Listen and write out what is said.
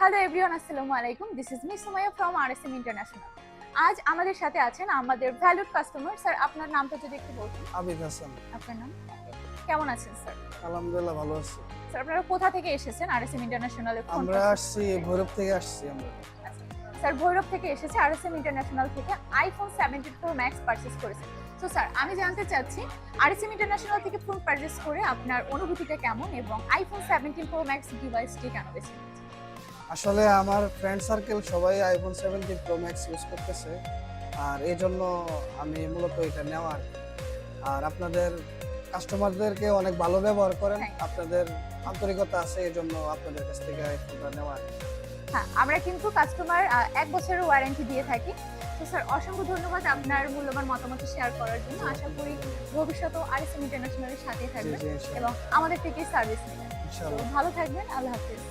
Hello everyone, আসসালামু আলাইকুম। This is me Sumaiya from RSM international. আজ আমাদের সাথে আছেন আমাদের ভ্যালুড কাস্টমার। স্যার, আপনার নামটা যদি একটু বলতেন। আবিদ হাসান। আপনার নাম? কেমন আছেন স্যার? আলহামদুলিল্লাহ ভালো আছি। স্যার, আপনারা কোথা থেকে এসেছেন আরএসএম ইন্টারন্যাশনালে? আমরা আসছি ভৈরব থেকে আসছি আমরা। স্যার, ভৈরব থেকে এসেছে আরএসএম ইন্টারন্যাশনাল থেকে আইফোন 17 প্রো ম্যাক্স পারচেজ করেছেন। তো স্যার, আমি জানতে চাচ্ছি আরএসএম ইন্টারন্যাশনাল থেকে ফোন পারচেজ করে আপনার অনুভূতিটা কেমন এবং আইফোন 17 প্রো ম্যাক্স ডিভাইসটি কেন বেছে নিয়েছেন? আসলে আমার ফ্রেন্ড সার্কেল সবাই আইফোন 17 প্রো ম্যাক্স ইউজ করতেছে, আর এই জন্য আমি মূলত এটা নেওয়ার। আর আপনাদের কাস্টমারদেরকে অনেক ভালো ব্যবহার করেন, আপনাদের আন্তরিকতা আছে, এই জন্য আপনাদের কাছ থেকে আইফোনটা নেওয়ার। হ্যাঁ, আমরা কিন্তু কাস্টমার 1 বছরের ওয়ারেন্টি দিয়ে থাকি। তো স্যার, অসংখ্য ধন্যবাদ আপনার মূল্যবান মতামত শেয়ার করার জন্য। আশা করি ভবিষ্যতেও আরএসএম ইন্টারন্যাশনালের সাথেই থাকবেন এবং আমাদের থেকে সার্ভিস নেবেন। ইনশাআল্লাহ। ভালো থাকবেন। আল্লাহ হাফেজ।